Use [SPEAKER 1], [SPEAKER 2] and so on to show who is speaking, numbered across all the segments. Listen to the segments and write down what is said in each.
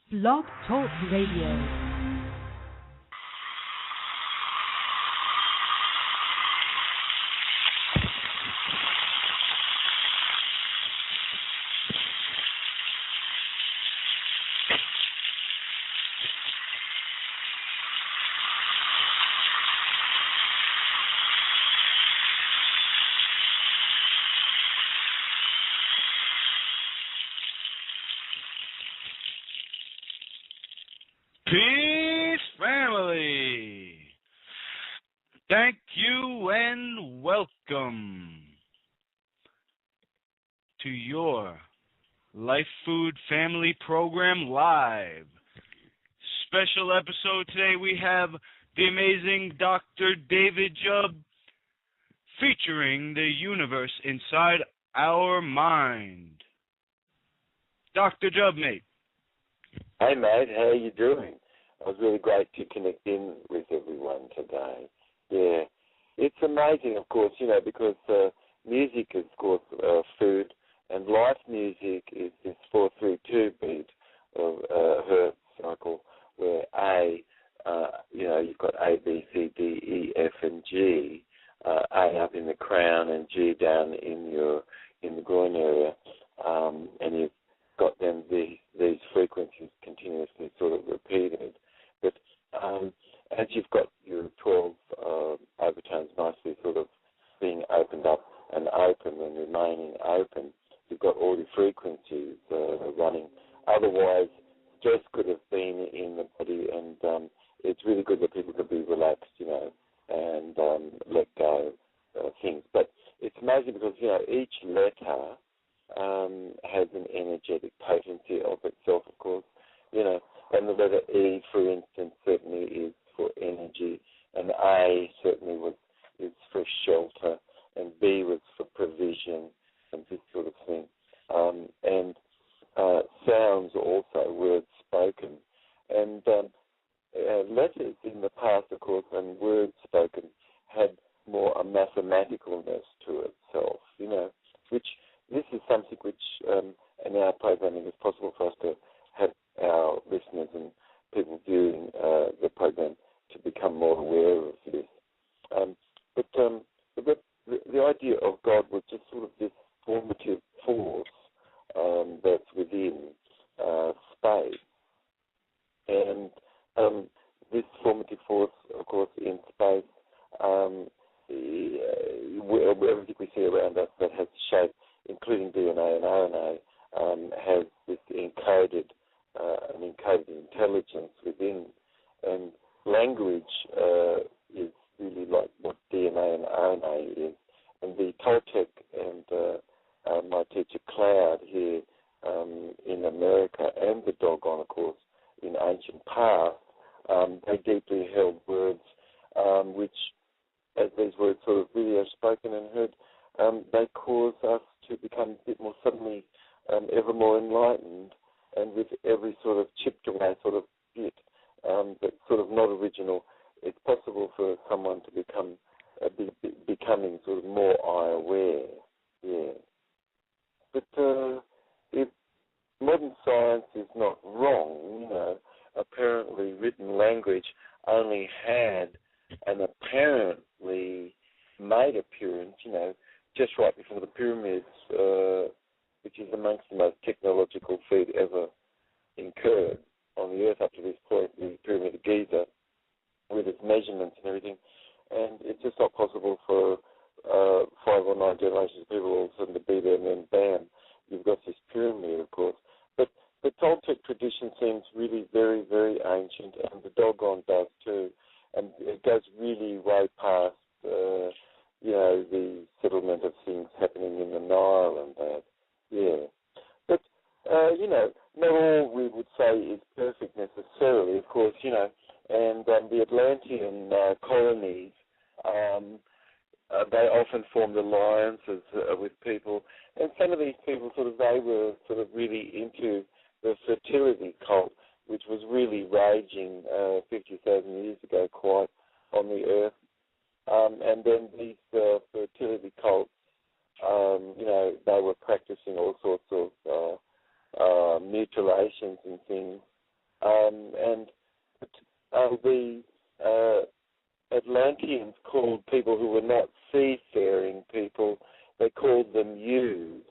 [SPEAKER 1] Blog Talk Radio.
[SPEAKER 2] Peace, family. Thank you and welcome to your Life Food Family Program Live. Special episode today. We have the amazing Dr. David Jubb featuring the universe inside our mind. Dr. Jubb, mate.
[SPEAKER 3] Hey, mate, how are you doing? It was really great to connect in with everyone today. Yeah, it's amazing, of course, because music is, of course, food, and life music is this 4-3-2 beat of hertz cycle, where A, you've got A, B, C, D, E, F, and G, A up in the crown and G down in the groin area, and you've got them these frequencies continuously sort of repeated. But as you've got your 12 overtones nicely sort of being opened up and open and remaining open, you've got all the frequencies running. Otherwise, stress could have been in the body, and it's really good that people can be relaxed, and let go of things. But it's amazing because, each letter has an energetic potency of itself, of course, and the letter E, for instance, certainly is for energy, and A certainly is for shelter, and B was for provision, and this sort of thing. And sounds also, words spoken, and letters in the past, of course, and words spoken had more a mathematicalness to itself, which this is something which in our programming is possible for us to have our listeners and people viewing the program to become more aware of this. But the idea of God was just sort of this formative force that's within space. And this formative force, of course, in space, everything we see around us that has shape, including DNA and RNA, has this encoded intelligence within. And language is really like what DNA and RNA is. And the Toltec and my teacher Cloud here in America, and the Dogon, of course, in ancient past, they deeply held words which, as these words sort of really are spoken and heard, they cause us to become a bit more suddenly ever more enlightened, and with every sort of chipped away sort of bit that's sort of not original, it's possible for someone to becoming sort of more eye-aware. Yeah. But if modern science is not wrong, apparently written language only had an apparently made appearance, just right before the pyramids, which is amongst the most technological feat ever incurred on the earth up to this point, the Pyramid of Giza, with its measurements and everything. And it's just not possible for 5 or 9 generations of people all of a sudden to be there, and then bam, you've got this pyramid, of course. But the Toltec tradition seems really very, very ancient, and the Dogon does too. And it goes really way past, the settlement of things happening in the Nile and that. Yeah. But, not all we would say is perfect necessarily, of course, and the Atlantean colonies, they often formed alliances with people, and some of these people they were really into the fertility cult, which was really raging 50,000 years ago quite on the earth. And then these fertility cults, they were practicing all sorts of mutilations and things And the Atlanteans called people who were not seafaring people, they called them Yus,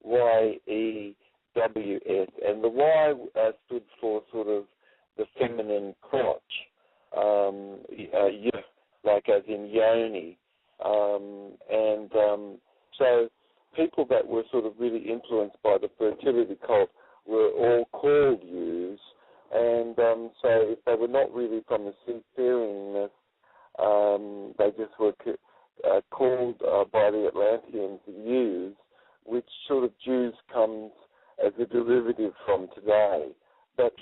[SPEAKER 3] Y-E-W-S, and the Y stood for sort of the feminine crotch, like as in yoni, so people that were sort of really influenced by the fertility cult were all called Yus, and so if they were not really from the seafaringness, they just were called by the Atlanteans Yus, which sort of Jews comes as a derivative from today. But,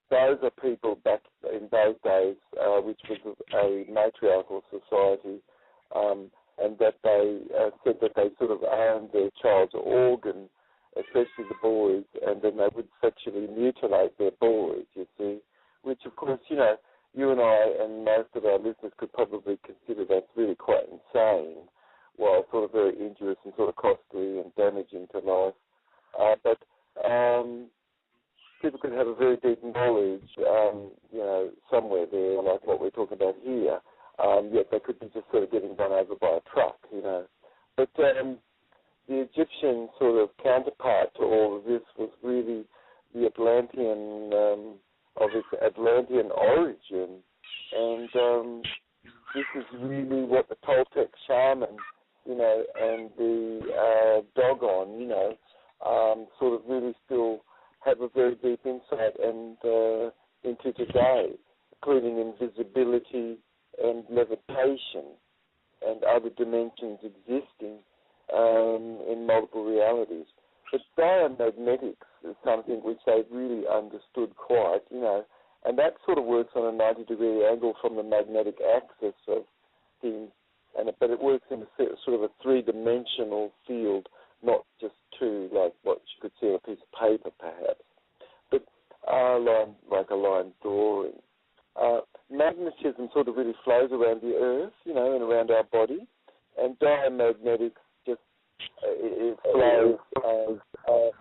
[SPEAKER 3] those are people back in those days, which was a matriarchal society, and that they said that they sort of owned their child's organ, especially the boys, and then they would sexually mutilate their boys, you see, which, of course, you and I and most of our listeners could probably consider that's really quite insane, while sort of very injurious and sort of costly and damaging to life. But people could have a very deep knowledge, somewhere there, like what we're talking about here, yet they could be just sort of getting run over by a truck, But the Egyptian sort of counterpart to all of this was really the Atlantean, of its Atlantean origin, and this is really what the Toltec shaman, and the Dogon, sort of really still have a very deep insight and into today, including invisibility and levitation and other dimensions existing in multiple realities. But biomagnetics is something which they've really understood quite, and that sort of works on a 90-degree angle from the magnetic axis of things, but it works in a sort of a three-dimensional field, not just two, like what you could see on a piece of paper, perhaps, but like a line drawing. Magnetism sort of really flows around the Earth, and around our body, and diamagnetics just it flows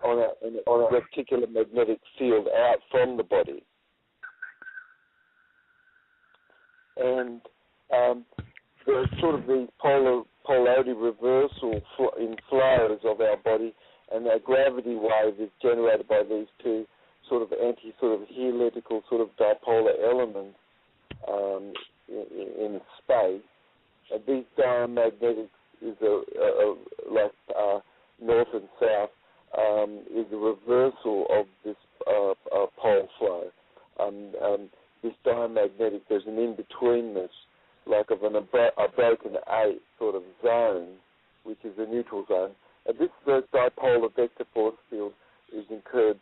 [SPEAKER 3] on a reticular magnetic field out from the body. And there's sort of these polarity reversal in flows of our body, and our gravity wave is generated by these two sort of heliotical sort of dipolar elements in space. And these diamagnetics is like north and south is a reversal of this pole flow. This diamagnetic, there's an in-betweenness, like of a broken A sort of zone, which is a neutral zone. And this dipolar vector force field is incurred,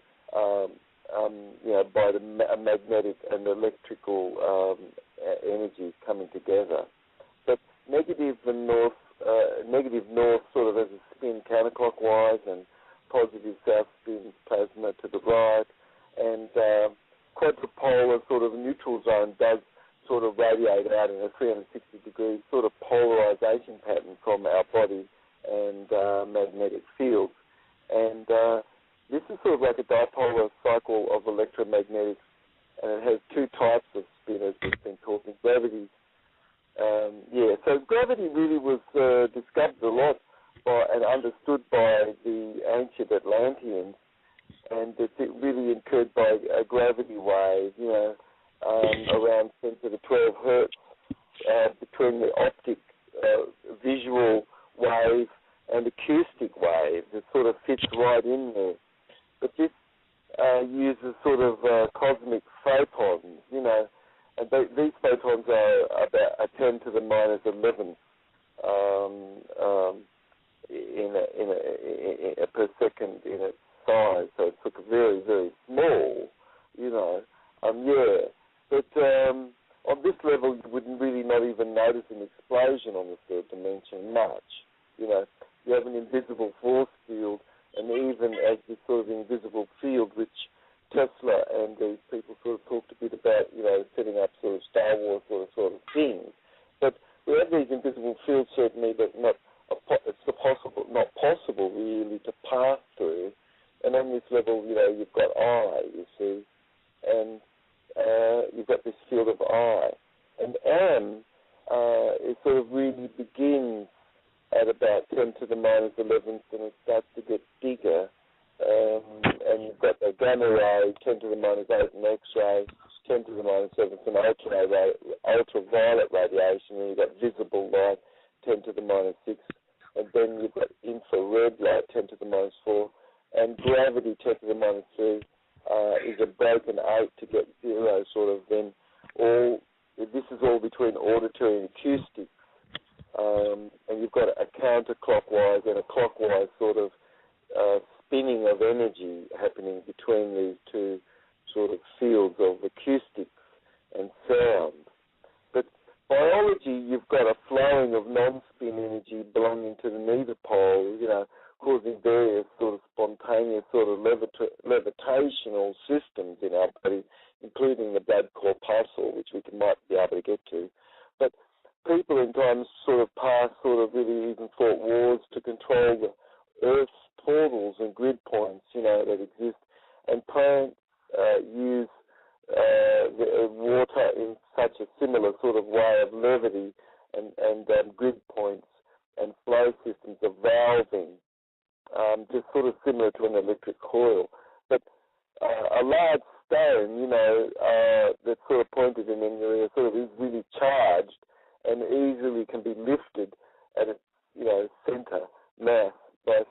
[SPEAKER 3] by the magnetic and electrical energies coming together. But negative north sort of as a spin counterclockwise, and positive south spin plasma to the right, and quadrupolar sort of neutral zone does sort of radiate out in a 360-degree sort of polarization pattern from our body and magnetic fields. And this is sort of like a dipolar cycle of electromagnetics, and it has two types of spin, as we've been talking. Gravity, so gravity really was discovered a lot and understood by the ancient Atlanteans, and it's really incurred by a gravity wave, around 10 to the 12 hertz between the optic visual wave and acoustic wave. It sort of fits right in there. But this uses sort of cosmic photons, and these photons are about 10 to the minus 11 per second in its size, so it's like very, very small, But on this level, you wouldn't really not even notice an explosion on the third dimension much. You have an invisible force field, and even as this sort of invisible field, which Tesla and these people sort of talked a bit about, setting up sort of Star Wars sort of things. But we have these invisible fields certainly, but not possible really to pass through. And on this level, you you've got I, you see, and you've got this field of I. And M, it sort of really begins at about 10 to the minus 11th, and it starts to get bigger. And you've got the gamma ray, 10 to the minus 8, and X-ray, 10 to the minus 7th, and ultraviolet radiation, and you've got visible light, 10 to the minus 6, and then you've got infrared light, 10 to the minus 4, and gravity, 10 to the minus 3, is a broken 8 to get 0, sort of. Then this is all between auditory and acoustic, and you've got a counterclockwise and a clockwise sort of spinning of energy happening between these two sort of fields of acoustics and sound. But biology, you've got a flowing of non-spin energy belonging to the neither pole, causing various sort of spontaneous sort of levitational systems in our body, including the blood corpuscle, which we might be able to get to. But people in times sort of past sort of really even fought wars to control the Earth's portals and grid points, that exist. And plants use the water in such a similar sort of way of levity and grid points and flow systems of valving, just sort of similar to an electric coil. But a large stone, that's sort of pointed in an area sort of is really charged and easily can be lifted at its, center mass by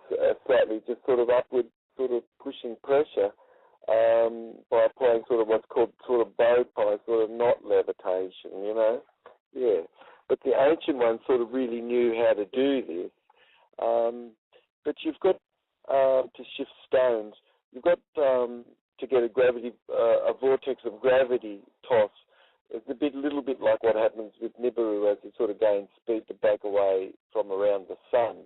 [SPEAKER 3] slightly just sort of upward sort of pushing pressure by applying sort of what's called sort of bow tie, sort of not levitation, Yeah. But the ancient ones sort of really knew how to do this. But you've got to shift stones. You've got to get a vortex of gravity toss. It's a little bit like what happens with Nibiru as it sort of gains speed to break away from around the sun.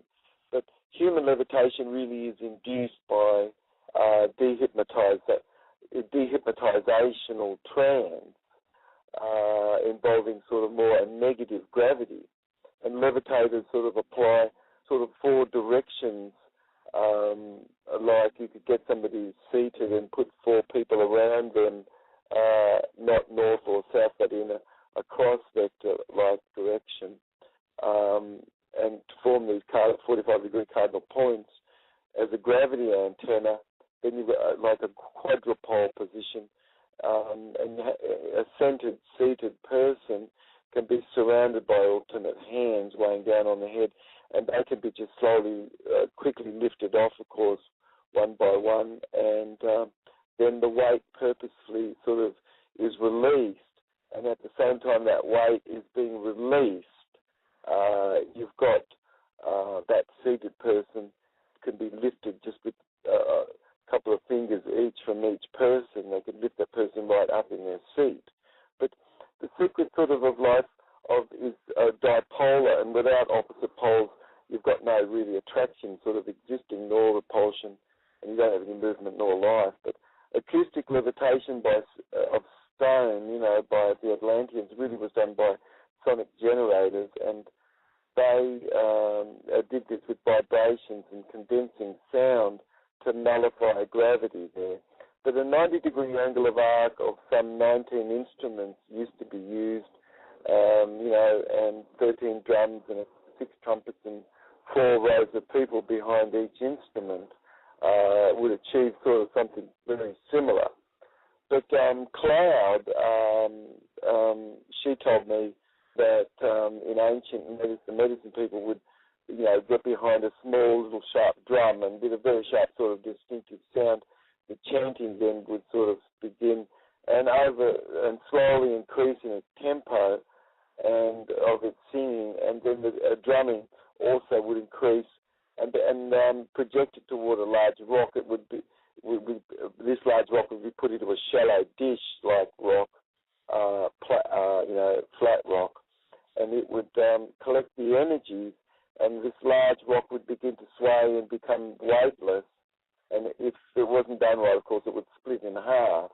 [SPEAKER 3] But human levitation really is induced by dehypnotizational trance involving sort of more a negative gravity. And levitators sort of apply sort of 4 directions, like you could get somebody seated and put 4 people around them, not north or south, but in a cross-vector-like direction, and to form these 45-degree cardinal points as a gravity antenna. Then you've got like a quadrupole position, and a centered, seated person can be surrounded by alternate hands weighing down on the head, and they can be just slowly, quickly lifted off, of course, one by one, and then the weight purposefully sort of is released, and at the same time that weight is being released, you've got that seated person can be lifted just with a couple of fingers each from each person. They can lift that person right up in their seat. But the secret sort of life is dipolar, and without opposite poles, you've got no really attraction sort of existing, nor repulsion, and you don't have any movement nor life. But acoustic levitation of stone, by the Atlanteans, really was done by sonic generators, and they did this with vibrations and condensing sound to nullify gravity there. But a 90-degree angle of arc of some 19 instruments used to be used, and 13 drums and 6 trumpets and 4 rows of people behind each instrument would achieve sort of something very similar. But Cloud, she told me that in ancient medicine people would, get behind a small little sharp drum and with a very sharp sort of distinctive sound. The chanting then would sort of begin and slowly increase in its tempo and of its singing, and then the drumming also would increase and projected toward a large rock. It would be this large rock would be put into a shallow dish like rock, flat rock, and it would collect the energy, and this large rock would begin to sway and become weightless. And if it wasn't done right, of course, it would split in half.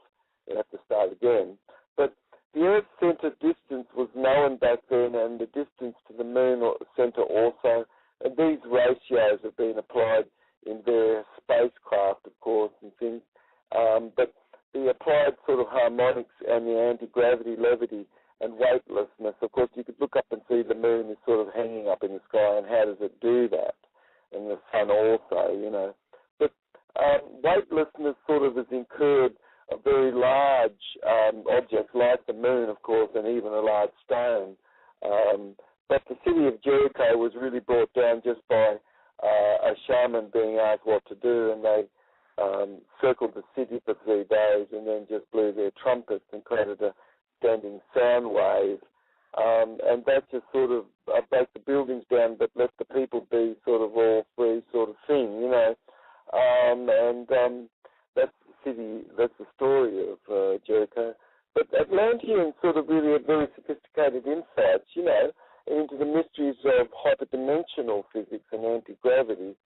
[SPEAKER 3] You'd have to start again. But the Earth's center distance was known back then, and the distance to the moon center also. And these ratios have been applied in various spacecraft, of course, and things. But the applied sort of harmonics and the anti-gravity, levity, and weightlessness, of course, you could look up and see the moon is sort of hanging up in the sky, and how does it do that? And the sun also, you know. But weightlessness sort of has incurred a very large object like the moon, of course, and even a large stone. But the city of Jericho was really brought down just by a shaman being asked what to do, and they circled the city for 3 days and then just blew their trumpets and created a standing sound wave. And that just sort of broke the buildings down but let the people be sort of all free sort of thing, you know. That's the city, that's the story of Jericho. But Atlanteans sort of really had very sophisticated insights, you know, into the mysteries of hyperdimensional physics and anti-gravity.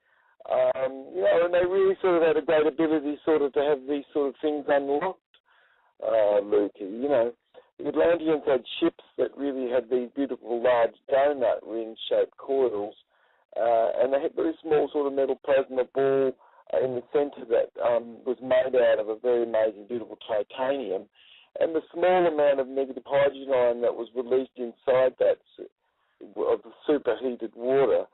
[SPEAKER 3] You know, and they really sort of had a great ability sort of to have these sort of things unlocked, Lukey. You know, the Atlanteans had ships that really had these beautiful large donut ring-shaped coils, and they had very small sort of metal plasma ball in the centre that was made out of a very amazing, beautiful titanium. And the small amount of negative hydrogen ion that was released inside that of the superheated water,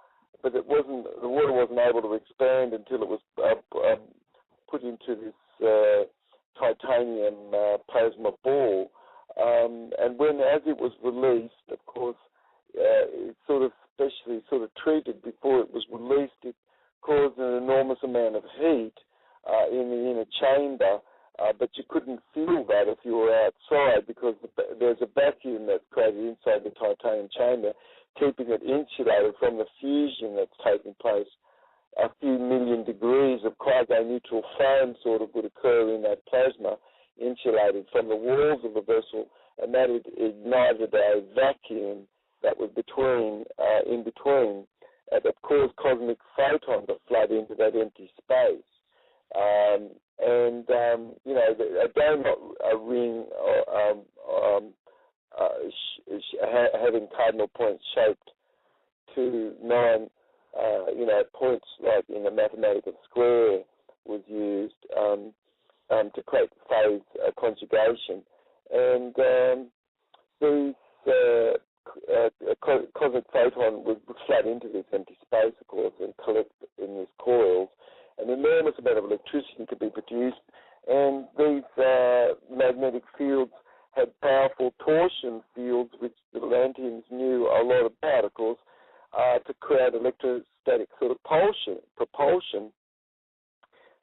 [SPEAKER 3] but the water wasn't able to expand until it was put into this titanium plasma ball. And as it was released, of course, it sort of specially sort of treated before it was released, it caused an enormous amount of heat in the inner chamber. But you couldn't feel that if you were outside because there's a vacuum that's created inside the titanium chamber, keeping it insulated from the fusion that's taking place. A few million degrees of quasi-neutral flame sort of would occur in that plasma, insulated from the walls of the vessel, and that ignited a vacuum that was in between, that caused cosmic photon to flood into that empty space. You know, a donut ring having cardinal points shaped to 9, you know, points like in a mathematical square was used to create phase conjugation. And these cosmic photon would flood into this empty space, of course, and collect in these coils. An enormous amount of electricity could be produced, and these magnetic fields had powerful torsion fields, which the Atlanteans knew a lot about, of course, to create electrostatic sort of propulsion.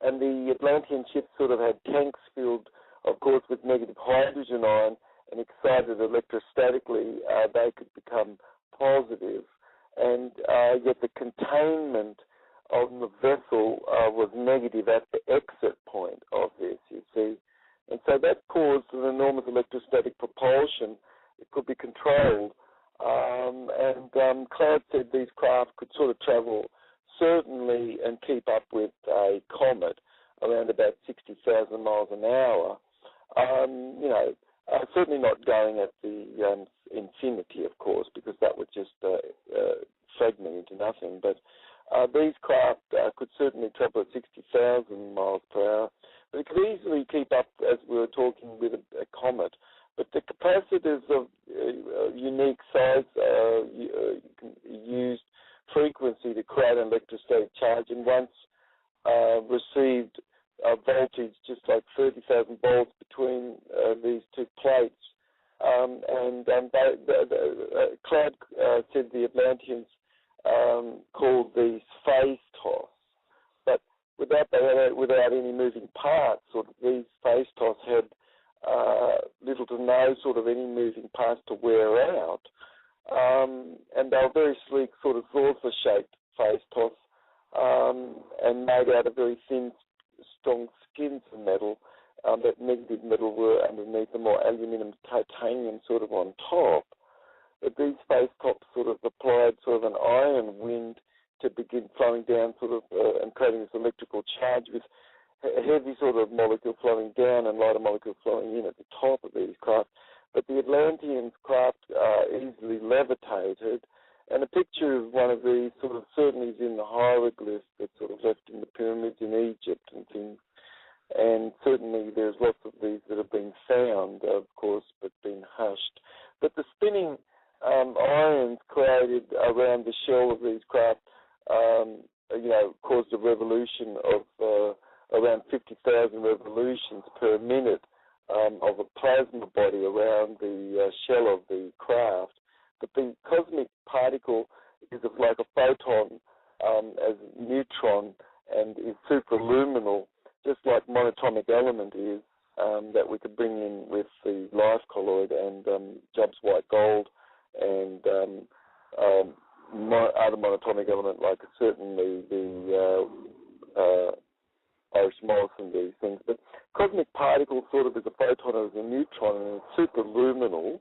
[SPEAKER 3] And the Atlantean ships sort of had tanks filled, of course, with negative hydrogen ion, and excited electrostatically, they could become positive. And yet the containment of the vessel was negative at the exit point of this, you see. And so that caused an enormous electrostatic propulsion. It could be controlled. Cloud said these craft could sort of travel certainly and keep up with a comet around about 60,000 miles an hour. You know, certainly not going at the infinity, of course, because that would just fragment into nothing. But these craft could certainly travel at 60,000 miles per hour. But it could easily keep up, as we were talking, with a comet. But the capacitors of unique size used frequency to create an electrostatic charge, and once received voltage just like 30,000 volts between these two plates. Cloud said the Atlanteans called these phase toss, but without any moving parts, sort of these phase toss had little to no sort of any moving parts to wear out, and they were very sleek, sort of saucer-shaped phase toss, and made out of very thin, strong skins of metal. That negative metal were underneath them, or aluminium, titanium sort of on top. But these phase tops sort of applied sort of an iron wind to begin flowing down sort of and creating this electrical charge with a heavy sort of molecule flowing down and lighter molecule flowing in at the top of these craft. But the Atlanteans' craft easily levitated, and a picture of one of these sort of certainly is in the hieroglyphs that sort of left in the pyramids in Egypt and things. And certainly there's lots of these that have been found, of course, but been hushed. But the spinning ions created around the shell of these craft, caused a revolution of around 50,000 revolutions per minute of a plasma body around the shell of the craft. But the cosmic particle is like a photon as a neutron and is superluminal, just like monatomic element is, that we could bring in with the life colloid and Job's white gold and other monatomic element, like certainly the Irish moss and these things. But cosmic particle sort of is a photon as a neutron, and it's superluminal,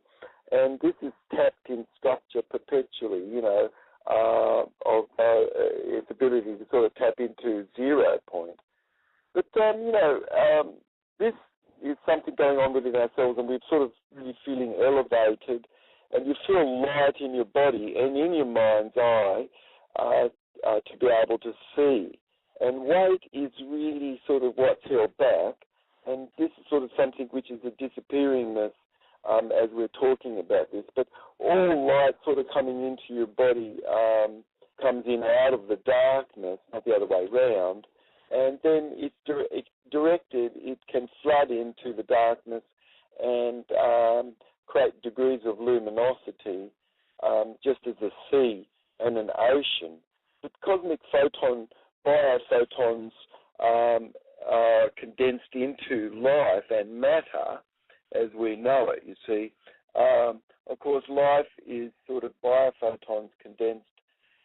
[SPEAKER 3] and this is tapped in structure perpetually, of its ability to sort of tap into 0 point. But, this is something going on within ourselves, and we're sort of really feeling elevated, and you feel light in your body and in your mind's eye to be able to see. And weight is really sort of what's held back, and this is sort of something which is a disappearingness as we're talking about this. But all light sort of coming into your body comes in out of the darkness, not the other way around, and then it's directed, it can flood into the darkness and create degrees of luminosity, just as a sea and an ocean. But cosmic biophotons are condensed into life and matter as we know it, you see. Of course, life is sort of biophotons condensed,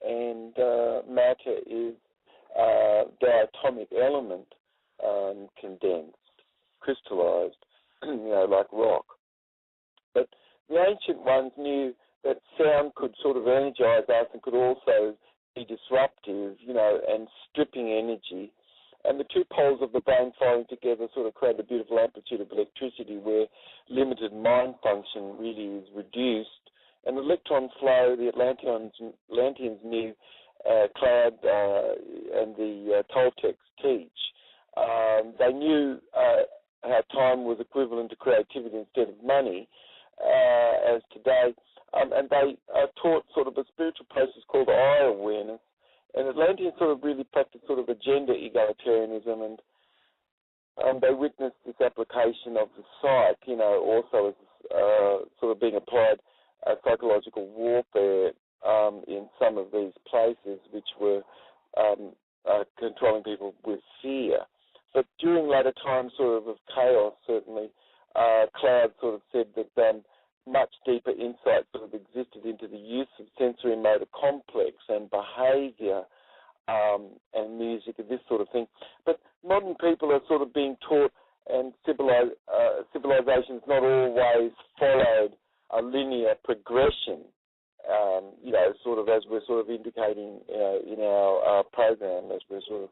[SPEAKER 3] and matter is diatomic element condensed, crystallized, like rock. But the ancient ones knew that sound could sort of energize us and could also be disruptive, and stripping energy. And the two poles of the brain firing together sort of create a beautiful amplitude of electricity where limited mind function really is reduced. And electron flow, the Atlanteans knew, Cloud and the Toltecs teach. They knew how time was equivalent to creativity instead of money, as today. And they taught sort of a spiritual process called eye awareness. And Atlanteans sort of really practiced sort of a gender egalitarianism, and they witnessed this application of the psyche, also as sort of being applied psychological warfare in some of these places, which were controlling people with fear. But during later times sort of chaos, certainly, Cloud sort of said that much deeper insight sort of existed into the use of sensory motor complex and behaviour and music and this sort of thing. But modern people are sort of being taught, and civilizations not always followed a linear progression, sort of as we're sort of indicating in our program, as we're sort of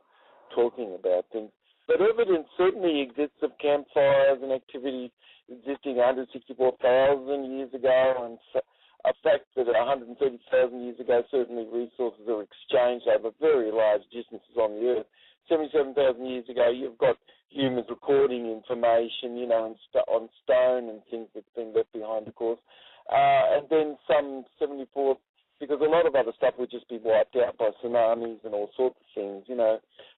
[SPEAKER 3] talking about things. But evidence certainly exists of campfires and activities existing 164,000 years ago, and a fact that 130,000 years ago certainly resources are exchanged over very large distances on the Earth. 77,000 years ago, you've got humans recording information, on stone and things that's been left behind, of course. And then some 74, because a lot of other stuff would just be wiped out by tsunamis and all sorts of things,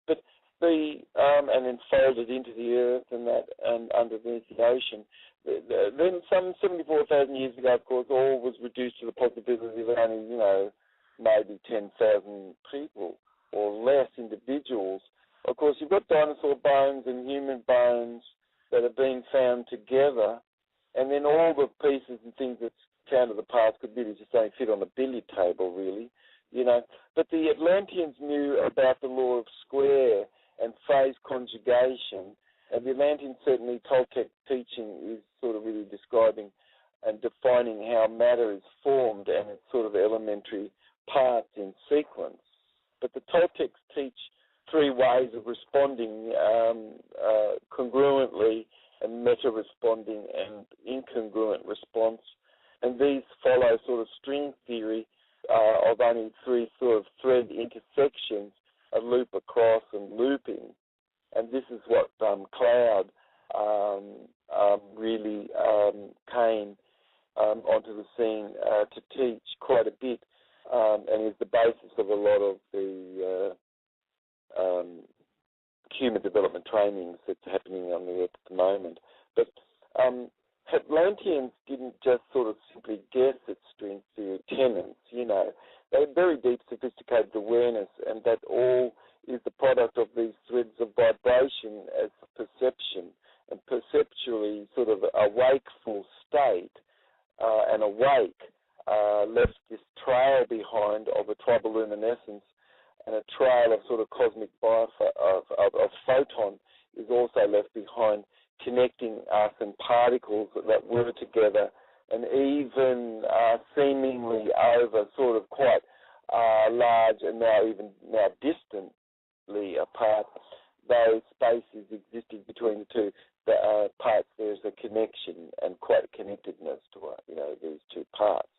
[SPEAKER 3] But and then folded into the earth and underneath the ocean. Then some 74,000 years ago, of course, all was reduced to the possibility of only, maybe 10,000 people or less individuals. Of course, you've got dinosaur bones and human bones that are being found together, and then all the pieces and things that's found of the past could really just only fit on a billiard table, really, But the Atlanteans knew about the law of square and phase conjugation, and the Atlanteans, certainly Toltec teaching, is sort of really describing and defining how matter is formed and its sort of elementary parts in sequence. But the Toltecs teach 3 ways of responding congruently and meta-responding and incongruent response, and these follow sort of string theory of only 3 sort of thread intersections, a loop across and looping. And this is what Cloud really came onto the scene to teach quite a bit, and is the basis of a lot of the human development trainings that's happening on the Earth at the moment. But Atlanteans didn't just sort of simply guess at string theory tenets, you know. They had very deep, sophisticated awareness, and that all is the product of these threads of vibration as perception, and perceptually sort of a wakeful state and awake left this trail behind of a triboluminescence, and a trail of sort of cosmic of photon is also left behind, connecting us and particles that were together, and even seemingly over sort of quite large and now distantly apart, those spaces existing between the two parts. There's a connection and quite a connectedness to these two parts.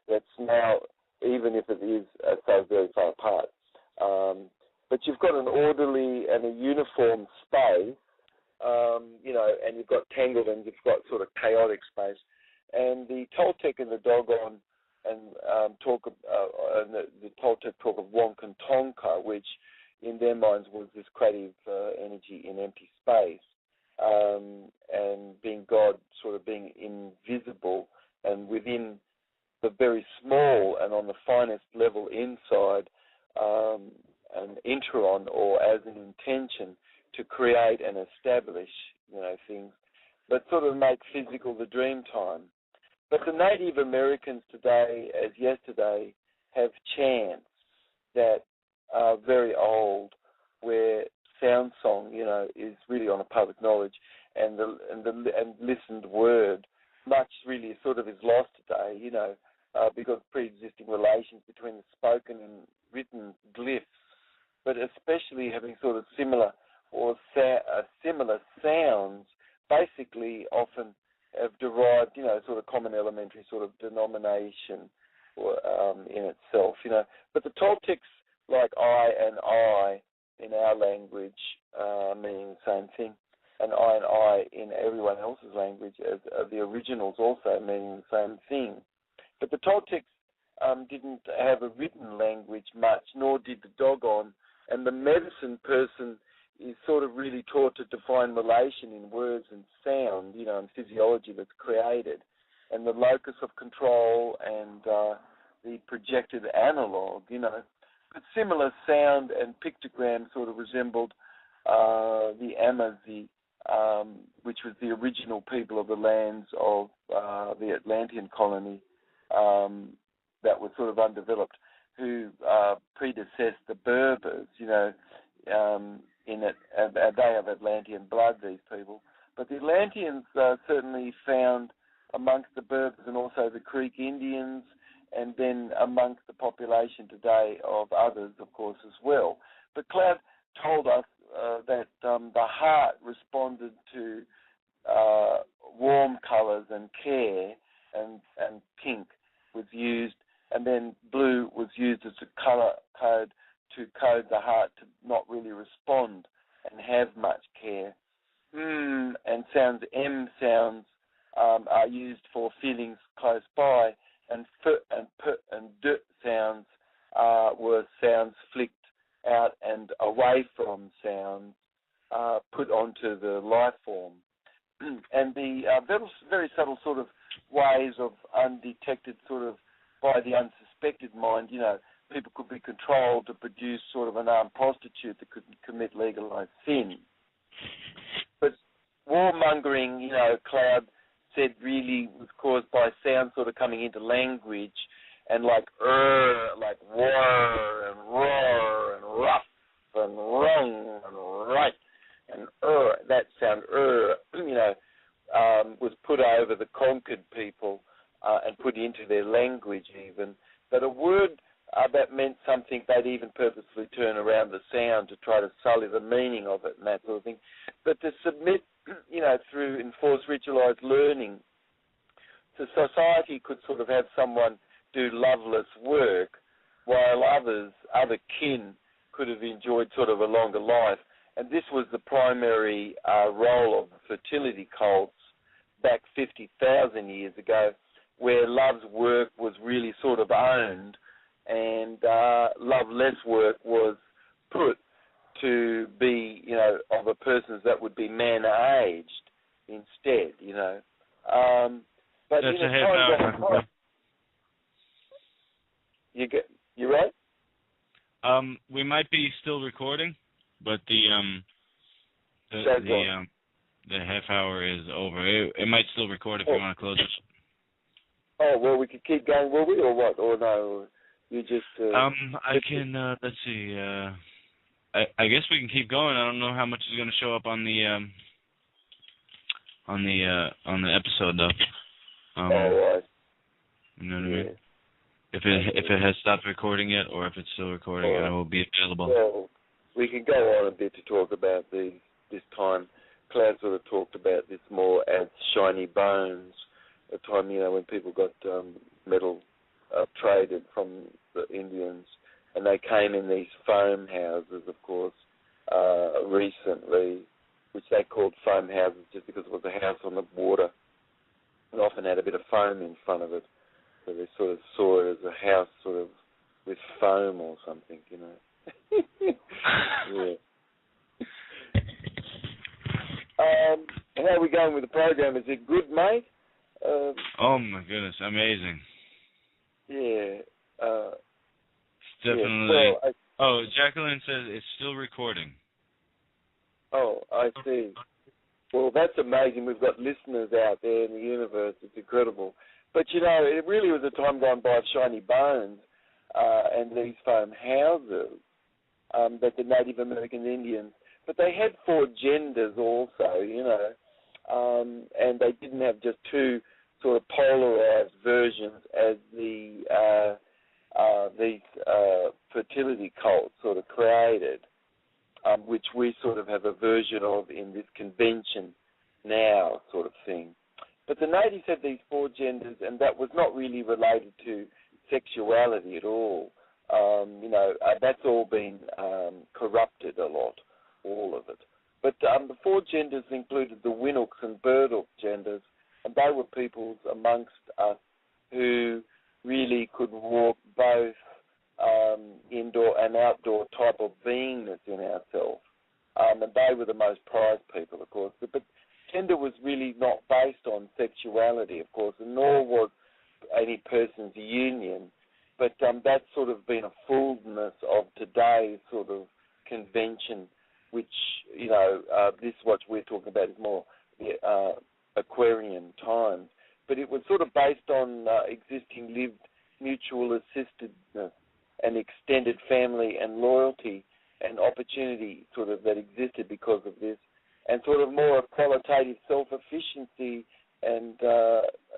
[SPEAKER 3] That's now, even if it is so very far apart. But you've got an orderly and a uniform space, and you've got tangled and you've got sort of chaotic space. And the Toltec and the Dogon and the Toltec talk of Wonkan-Tonka, which in their minds was this creative energy in empty space, and being God sort of being invisible and within the very small and on the finest level inside an interon or as an intention to create and establish, things, but sort of make physical the dream time. But the Native Americans today, as yesterday, have chants that are very old, where sound song, is really on a public knowledge, and listened word much really sort of is lost today, because of pre-existing relations between the spoken and written glyphs, but especially having sort of similar sounds, basically often have derived, sort of common elementary sort of denomination or, in itself, But the Toltecs, like I in our language, meaning the same thing, and I in everyone else's language, as the originals also meaning the same thing. But the Toltecs didn't have a written language much, nor did the Dogon, and the medicine person is sort of really taught to define relation in words and sound, and physiology that's created, and the locus of control and the projected analog, But similar sound and pictogram sort of resembled the Amazi, which was the original people of the lands of the Atlantean colony that was sort of undeveloped, who predecessed the Berbers, they have Atlantean blood, these people. But the Atlanteans certainly found amongst the Berbers and also the Creek Indians, and then amongst the population today of others, of course, as well. But Cloud told us that the heart responded to warm colours and care, and pink was used, and then blue was used as a colour code to code the heart to not really respond and have much care. And sounds, M sounds, are used for feelings close by, and F and P and D sounds were sounds flicked out and away from sounds put onto the life form. And the very subtle sort of ways of undetected sort of by the unsuspected mind, people could be controlled to produce sort of an armed prostitute that could commit legalized sin. But warmongering, Cloud said really was caused by sound sort of coming into language, and like like war and roar and rough and rung and right and that sound was put over the conquered people and put into their language even. But a word that meant something, they'd even purposely turn around the sound to try to sully the meaning of it and that sort of thing. But to submit, through enforced ritualized learning, so society could sort of have someone do loveless work, while other kin could have enjoyed sort of a longer life and this was the primary role of fertility cults back 50,000 years ago, where love's work was really sort of owned, and love-less work was put to be, of a person that would be man-aged instead, But
[SPEAKER 2] that's
[SPEAKER 3] in
[SPEAKER 2] a half hour.
[SPEAKER 3] You right?
[SPEAKER 2] We might be still recording, but the half hour is over. It might still record if you want to close it.
[SPEAKER 3] Oh, well, we could keep going, will we, or what? Or no, you just...
[SPEAKER 2] I can, let's see, I guess we can keep going. I don't know how much is going to show up on the episode, though.
[SPEAKER 3] Right.
[SPEAKER 2] You know what I mean? If it has stopped recording yet, or if it's still recording, it will be available.
[SPEAKER 3] Well, we can go on a bit to talk about this time. Cloud sort of talked about this more as shiny bones, a time, when people got metal traded from the Indians, and they came in these foam houses, of course, recently, which they called foam houses just because it was a house on the water. It often had a bit of foam in front of it, so they sort of saw it as a house sort of with foam or something, Yeah. How are we going with the program? Is it good, mate?
[SPEAKER 2] Oh my goodness, amazing.
[SPEAKER 3] Yeah.
[SPEAKER 2] It's definitely. Yeah. Well, Jacqueline says it's still recording.
[SPEAKER 3] Oh, I see. Well, that's amazing. We've got listeners out there in the universe. It's incredible. But, it really was a time gone by of shiny bones and these foam houses that the Native American Indians, but they had 4 genders also, and they didn't have just 2 sort of polarized versions as these fertility cults sort of created, which we sort of have a version of in this convention now sort of thing. But the natives had these 4 genders, and that was not really related to sexuality at all. That's all been corrupted a lot, all of it. But the 4 genders included the Winnooks and Burdook genders, and they were peoples amongst us who really could walk both indoor and outdoor type of beingness in ourselves. And they were the most prized people, of course. But gender was really not based on sexuality, of course, and nor was any person's union. But that's sort of been a fullness of today's sort of convention, which, this what we're talking about is more Aquarian times. But it was sort of based on existing lived mutual assistedness and extended family and loyalty and opportunity sort of that existed because of this, and sort of more a qualitative self-efficiency and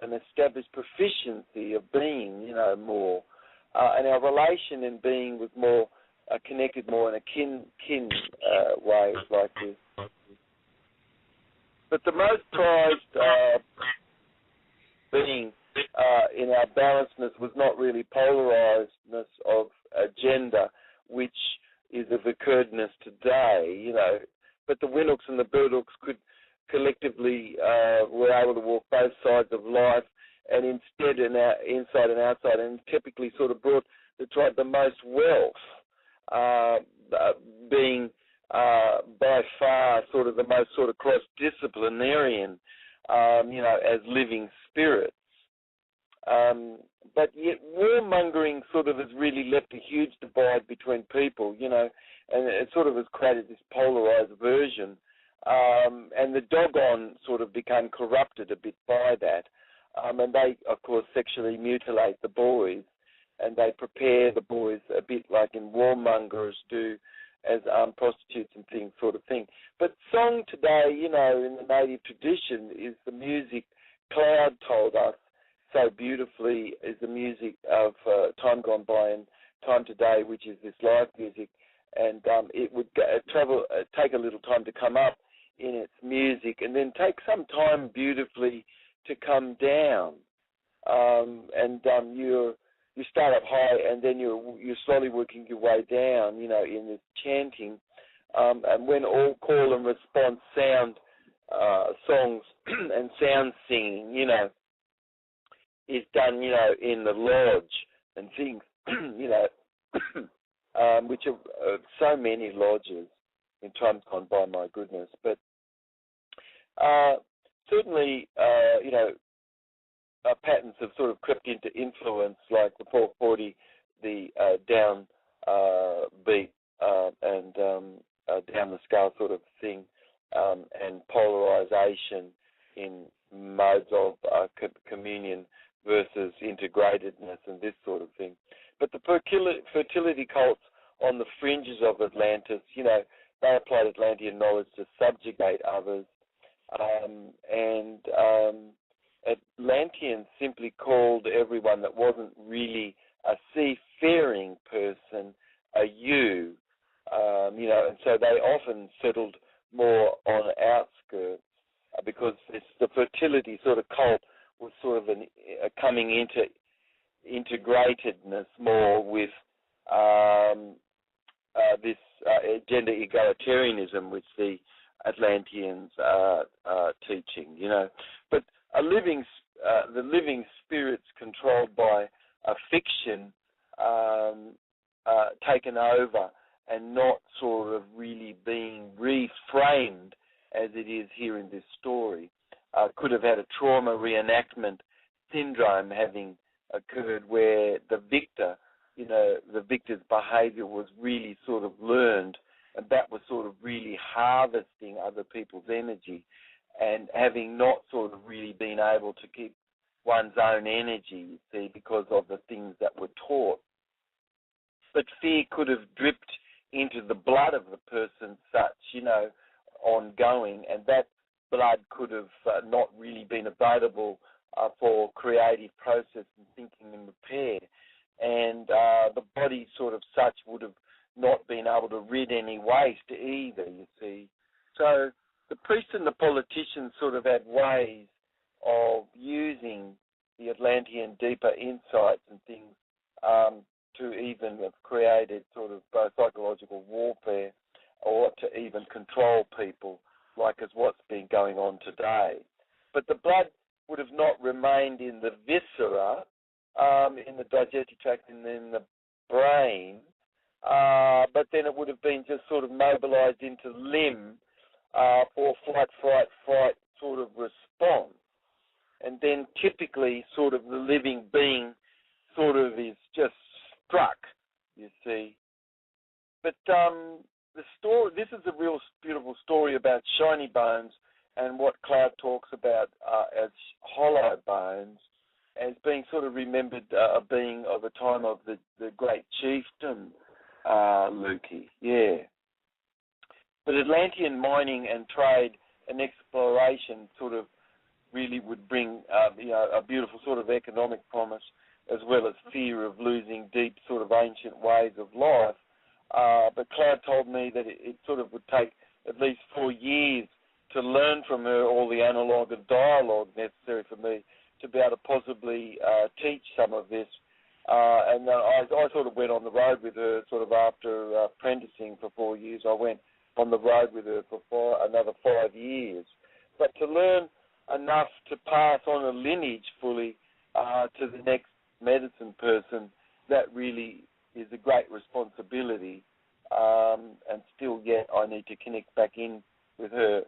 [SPEAKER 3] an established proficiency of being, more. And our relation in being was more connected more in a kin way like this. But the most prized being in our balancedness was not really polarizedness of gender, which is of occurredness today, But the Winnooks and the Burdooks could collectively were able to walk both sides of life, and instead inside and outside, and typically sort of brought the tribe the most wealth, being by far sort of the most sort of cross-disciplinarian, as living spirits. But yet warmongering sort of has really left a huge divide between people, and it sort of has created this polarized version. And the doggone sort of became corrupted a bit by that. And they, of course, sexually mutilate the boys, and they prepare the boys a bit like in warmongers do as prostitutes and things sort of thing. But song today, in the native tradition is the music Cloud told us so beautifully is the music of time gone by and time today, which is this live music, and it would take a little time to come up in its music, and then take some time beautifully to come down. You start up high, and then you're slowly working your way down, in this chanting, and when all call and response sound songs and sound singing, is done, in the lodge and things, which are so many lodges in times gone by, my goodness. But certainly, patterns have sort of crept into influence, like the 440, the down beat and down the scale sort of thing, and polarization in modes of communion versus integratedness and this sort of thing. But the fertility cults on the fringes of Atlantis, they applied Atlantean knowledge to subjugate others, and Atlanteans simply called everyone that wasn't really a seafaring person a you, and so they often settled more on outskirts because the fertility sort of cult was sort of a coming into integratedness more with this gender egalitarianism which the Atlanteans are teaching, But the living spirits controlled by a fiction taken over and not sort of really being reframed as it is here in this story, could have had a trauma reenactment syndrome having occurred where the victor, the victor's behavior was really sort of learned, and that was sort of really harvesting other people's energy and having not sort of really been able to keep one's own energy, you see, because of the things that were taught. But fear could have dripped into the blood of the person such, ongoing, and that blood could have not really been available for creative process and thinking and repair. And the body sort of such would have not been able to rid any waste either, you see. So the priests and the politicians sort of had ways of using the Atlantean deeper insights and things to even have created sort of psychological warfare or to even control people, like is what's been going on today. But the blood would have not remained in the viscera, in the digestive tract and in the brain, but then it would have been just sort of mobilized into limb for flight, fright sort of response. And then typically sort of the living being sort of is just struck, you see. But the story, this is a real beautiful story about shiny bones and what Cloud talks about as hollow bones, as being sort of remembered being of a time of the great chieftain, Lukey, yeah. But Atlantean mining and trade and exploration sort of really would bring a beautiful sort of economic promise, as well as fear of losing deep sort of ancient ways of life. But Cloud told me that it sort of would take at least 4 years to learn from her all the analogue and dialogue necessary for me to be able to possibly teach some of this. And I sort of went on the road with her sort of after apprenticing for 4 years. I went on the road with her for another 5 years. But to learn enough to pass on a lineage fully to the next medicine person, that really is a great responsibility. And still yet I need to connect back in with her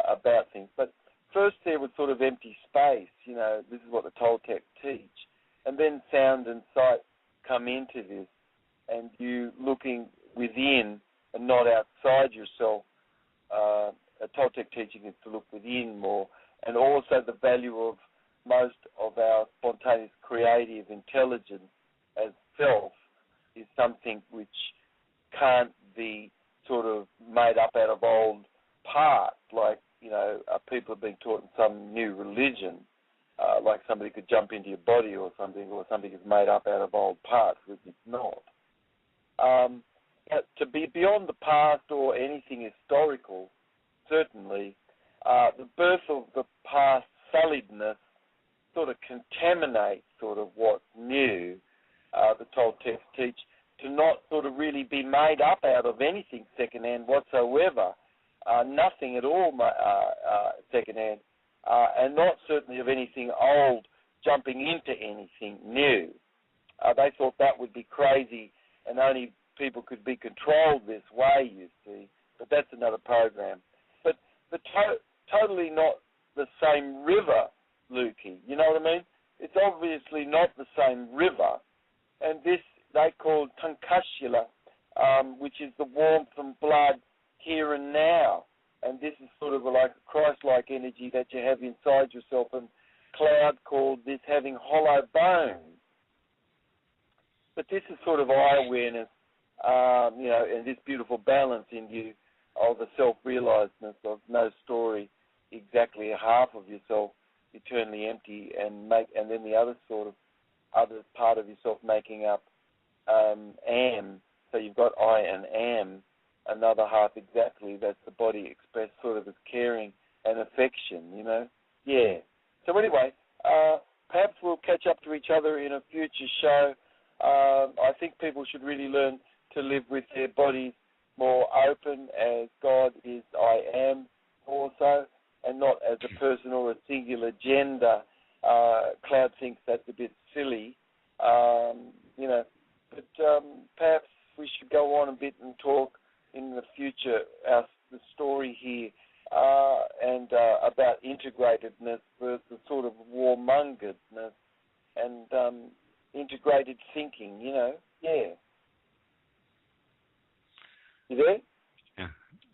[SPEAKER 3] about things. But first there was sort of empty space, this is what the Toltecs teach. And then sound and sight come into this, and you looking within and not outside yourself. A Toltec teaching is to look within more, and also the value of most of our spontaneous creative intelligence as self is something which can't be sort of made up out of old parts, like, people have been taught in some new religion, like somebody could jump into your body or something is made up out of old parts, which it's not. But to be beyond the past or anything historical, certainly, the birth of the past sulliedness sort of contaminates sort of what's new, the Toltecs teach, to not sort of really be
[SPEAKER 4] made up out of anything secondhand whatsoever, nothing at all secondhand, and not certainly of anything old jumping into anything new. They thought that would be crazy, and only people could be controlled this way, you see. But that's another program. But totally not the same river, Lukey. You know what I mean? It's obviously not the same river. And this they call Tunkashila, which is the warmth and blood here and now. And this is sort of like a Christ-like energy that you have inside yourself. And Cloud called this having hollow bones. But this is sort of eye awareness, and this beautiful balance in you of the self-realizedness of no story, exactly a half of yourself eternally empty, and then the other part of yourself making up am. So you've got I and am, another half exactly. That's the body expressed sort of as caring and affection. Yeah. So anyway, perhaps we'll catch up to each other in a future show. I think people should really learn to live with their bodies more open, as God is I am also, and not as a person or a singular gender. Cloud thinks that's a bit silly, but perhaps we should go on a bit and talk in the future the story here and about integratedness versus sort of warmongeredness and integrated thinking, Yeah. You there?
[SPEAKER 2] Yeah.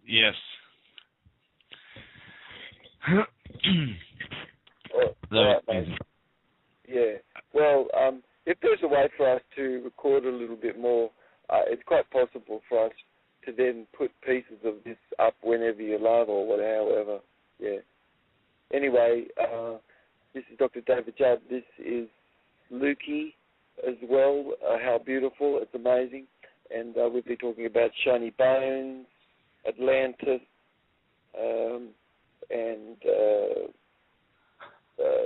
[SPEAKER 2] Yes.
[SPEAKER 4] All right, mate. Yeah. Well, if there's a way for us to record a little bit more, it's quite possible for us to then put pieces of this up whenever you love or however. Yeah. Anyway, this is Dr. David Judd. This is Lukey as well. How beautiful. It's amazing. And we'll be talking about shiny bones, Atlantis, and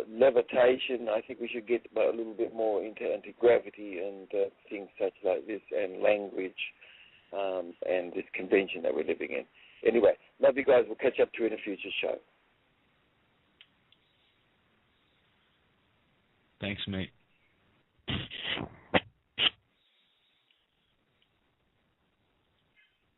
[SPEAKER 4] levitation. I think we should get a little bit more into anti-gravity and things such like this, and language, and this convention that we're living in. Anyway, love you guys. We'll catch up to you in a future show.
[SPEAKER 2] Thanks, mate.